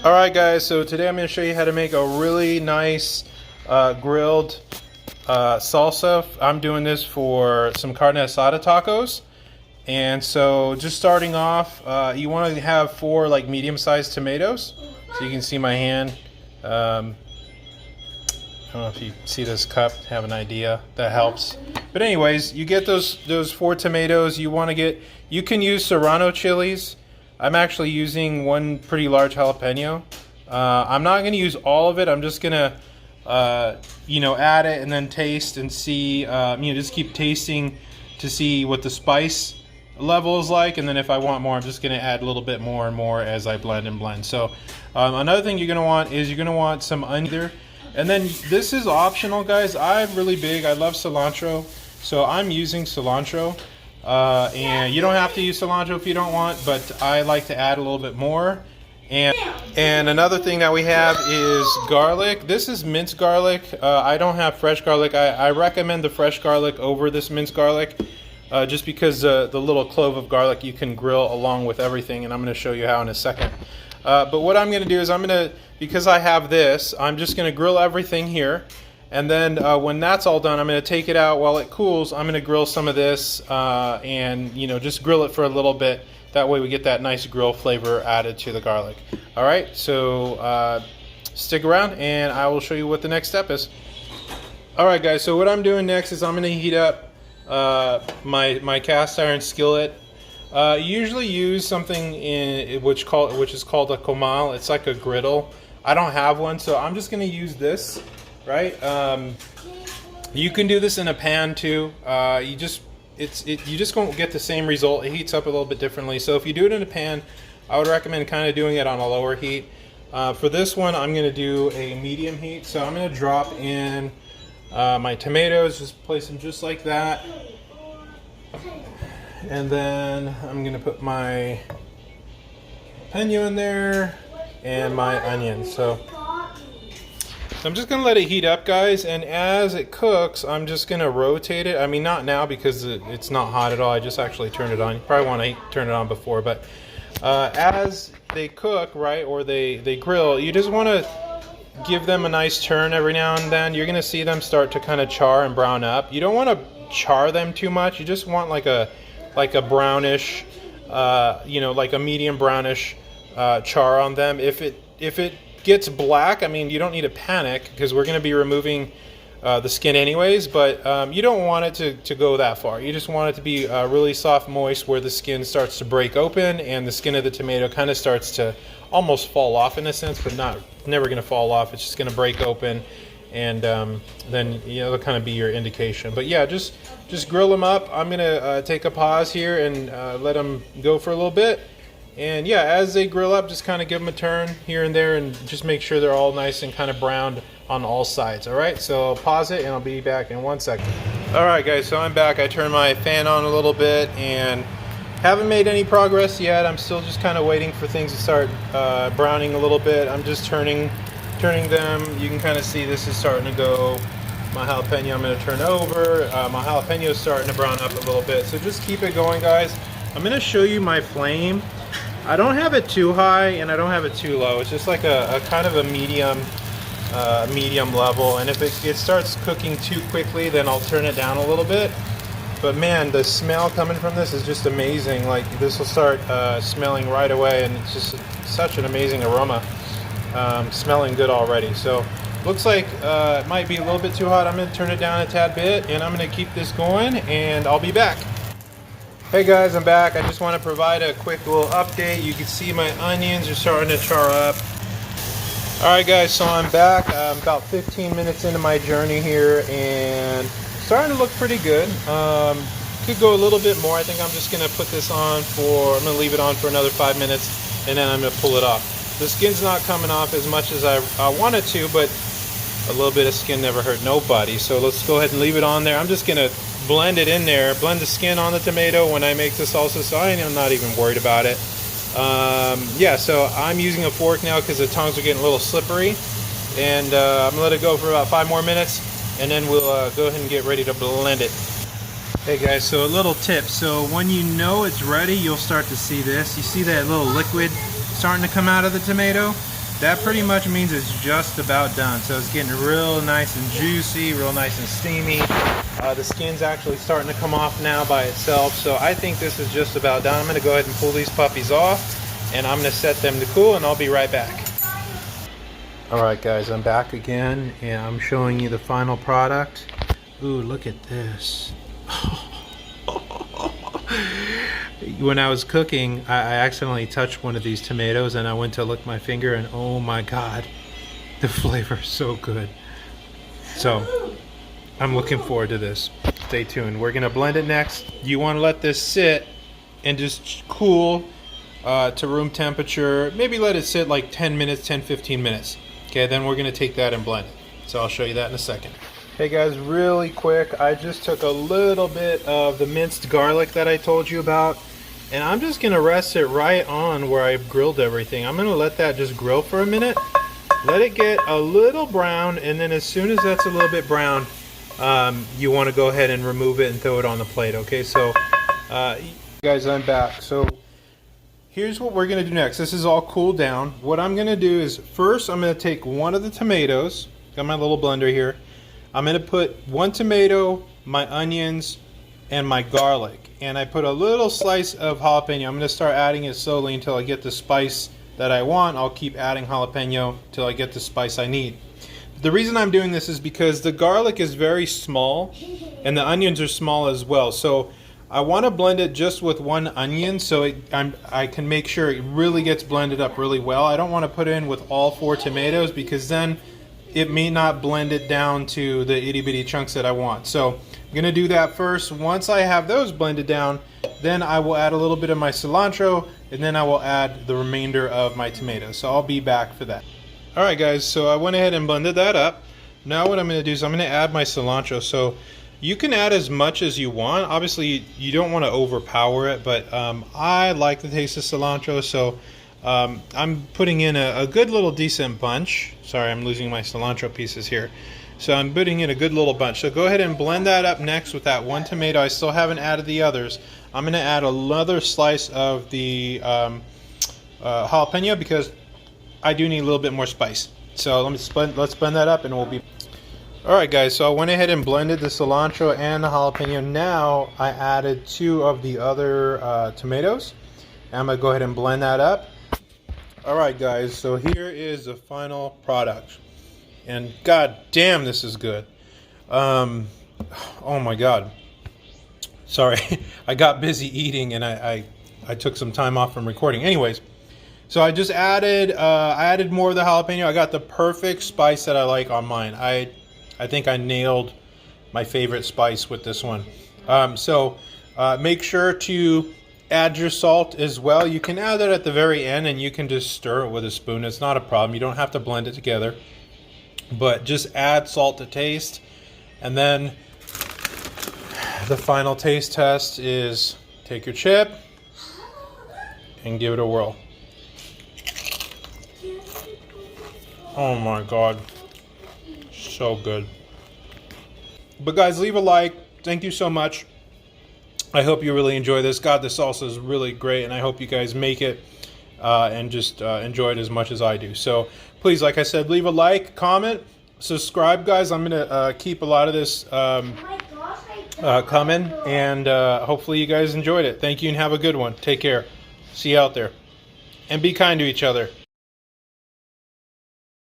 Alright guys, so today I'm going to show you how to make a really nice grilled salsa. I'm doing this for some carne asada tacos. And so just starting off, you want to have 4 like medium-sized tomatoes. So you can see my hand. I don't know if you see this cup, have an idea. That helps. But anyways, you get those 4 tomatoes. You can use serrano chilies. I'm actually using 1 pretty large jalapeno. I'm not going to use all of it. I'm just going to, add it and then taste and see. Just keep tasting to see what the spice level is like. And then if I want more, I'm just going to add a little bit more and more as I blend and blend. So another thing you're going to want some onion. And then this is optional, guys. I love cilantro, so I'm using cilantro. And you don't have to use cilantro if you don't want, but I like to add a little bit more. And another thing that we have is garlic. This is minced garlic. I don't have fresh garlic. I recommend the fresh garlic over this minced garlic, just because the little clove of garlic you can grill along with everything, and I'm going to show you how in a second. But what I'm going to do is because I have this, I'm just going to grill everything here. And then when that's all done, I'm going to take it out while it cools. I'm going to grill some of this and just grill it for a little bit. That way we get that nice grill flavor added to the garlic. All right, so stick around and I will show you what the next step is. All right, guys, so what I'm doing next is I'm going to heat up my cast iron skillet. Usually use something which is called a comal. It's like a griddle. I don't have one, so I'm just going to use this. Right, you can do this in a pan too. You just won't get the same result. It heats up a little bit differently. So if you do it in a pan, I would recommend kind of doing it on a lower heat. For this one, I'm going to do a medium heat. So I'm going to drop in my tomatoes, just place them just like that, and then I'm going to put my jalapeno in there and my onions. So I'm just going to let it heat up, guys, and as it cooks, I'm just going to rotate it. I mean, not now because it's not hot at all. I just actually turned it on. You probably want to turn it on before, but as they cook, right, or they grill, you just want to give them a nice turn every now and then. You're going to see them start to kind of char and brown up. You don't want to char them too much. You just want like a brownish, like a medium brownish char on them. If it gets black, I mean, you don't need to panic because we're going to be removing the skin anyways, but you don't want it to go that far. You just want it to be really soft, moist, where the skin starts to break open and the skin of the tomato kind of starts to almost fall off in a sense, but never going to fall off. It's just going to break open, and then it'll kind of be your indication. But yeah, just grill them up. I'm going to take a pause here and let them go for a little bit. And yeah, as they grill up, just kind of give them a turn here and there and just make sure they're all nice and kind of browned on all sides. All right, so I'll pause it and I'll be back in 1 second. All right, guys, so I'm back. I turned my fan on a little bit and haven't made any progress yet. I'm still just kind of waiting for things to start browning a little bit. I'm just turning them. You can kind of see this is starting to go. My jalapeno, I'm going to turn over. My jalapeno is starting to brown up a little bit. So just keep it going, guys. I'm going to show you my flame. I don't have it too high and I don't have it too low. It's just like a kind of a medium level. And if it starts cooking too quickly, then I'll turn it down a little bit. But man, the smell coming from this is just amazing. Like, this will start smelling right away, and it's just such an amazing aroma. Smelling good already. So looks like it might be a little bit too hot. I'm going to turn it down a tad bit, and I'm going to keep this going, and I'll be back. Hey guys, I'm back. I just want to provide a quick little update. You can see my onions are starting to char up. Alright guys, so I'm back. I'm about 15 minutes into my journey here and starting to look pretty good. Could go a little bit more. I think I'm just going to put this on I'm going to leave it on for another 5 minutes and then I'm going to pull it off. The skin's not coming off as much as I wanted to, but a little bit of skin never hurt nobody. So let's go ahead and leave it on there. I'm just going to blend it in there, blend the skin on the tomato when I make the salsa, so I'm not even worried about it. Yeah, so I'm using a fork now because the tongues are getting a little slippery, and I'm gonna let it go for about 5 more minutes, and then we'll go ahead and get ready to blend it. Hey guys, so a little tip. So when you know it's ready, you'll start to see this. You see that little liquid starting to come out of the tomato? that pretty much means it's just about done. So it's getting real nice and juicy, real nice and steamy. The skin's actually starting to come off now by itself. So I think this is just about done. I'm gonna go ahead and pull these puppies off, and I'm gonna set them to cool, and I'll be right back. Alright guys, I'm back again, and I'm showing you the final product. Ooh, look at this. When I was cooking, I accidentally touched one of these tomatoes, and I went to lick my finger, and oh my god, the flavor is so good. So I'm looking forward to this. Stay tuned. We're gonna blend it next. You want to let this sit and just cool to room temperature. Maybe let it sit like 10 minutes, 10-15 minutes. Okay, then we're gonna take that and blend it. So I'll show you that in a second. Hey guys, really quick, I just took a little bit of the minced garlic that I told you about, and I'm just gonna rest it right on where I grilled everything. I'm gonna let that just grill for a minute, let it get a little brown, and then as soon as that's a little bit brown, you want to go ahead and remove it and throw it on the plate. Okay, so guys, I'm back. So here's what we're gonna do next. This is all cooled down. What I'm gonna do is, first I'm gonna take one of the tomatoes, got my little blender here. I'm gonna put one tomato, my onions, and my garlic. And I put a little slice of jalapeno. I'm gonna start adding it slowly until I get the spice that I want. I'll keep adding jalapeno till I get the spice I need. The reason I'm doing this is because the garlic is very small and the onions are small as well. So I wanna blend it just with one onion so I can make sure it really gets blended up really well. I don't wanna put it in with all 4 tomatoes because then it may not blend it down to the itty bitty chunks that I want. So I'm gonna do that first. Once I have those blended down, then I will add a little bit of my cilantro, and then I will add the remainder of my tomatoes. So I'll be back for that. All right guys, so I went ahead and blended that up. Now what I'm gonna do is I'm gonna add my cilantro. So you can add as much as you want. Obviously you don't wanna overpower it, but I like the taste of cilantro, so I'm putting in a good little decent bunch. Sorry, I'm losing my cilantro pieces here. So I'm putting in a good little bunch. So go ahead and blend that up next with that one tomato. I still haven't added the others. I'm gonna add another slice of the jalapeno because I do need a little bit more spice. So let's blend that up and we'll be... Alright guys, so I went ahead and blended the cilantro and the jalapeno. Now I added 2 of the other tomatoes. I'm gonna go ahead and blend that up. Alright guys, so here is the final product. And god damn, this is good. Oh my god. Sorry, I got busy eating and I took some time off from recording. Anyways, so I just added more of the jalapeno. I got the perfect spice that I like on mine. I think I nailed my favorite spice with this one. Make sure to add your salt as well. You can add it at the very end and you can just stir it with a spoon. It's not a problem. You don't have to blend it together. But just add salt to taste. And then the final taste test is take your chip and give it a whirl. Oh my god. So good. But guys, leave a like. Thank you so much. I hope you really enjoy this. God, the salsa is really great, and I hope you guys make it and just enjoy it as much as I do. So please, like I said, leave a like, comment, subscribe, guys. I'm going to keep a lot of this coming, and hopefully you guys enjoyed it. Thank you and have a good one. Take care. See you out there. And be kind to each other.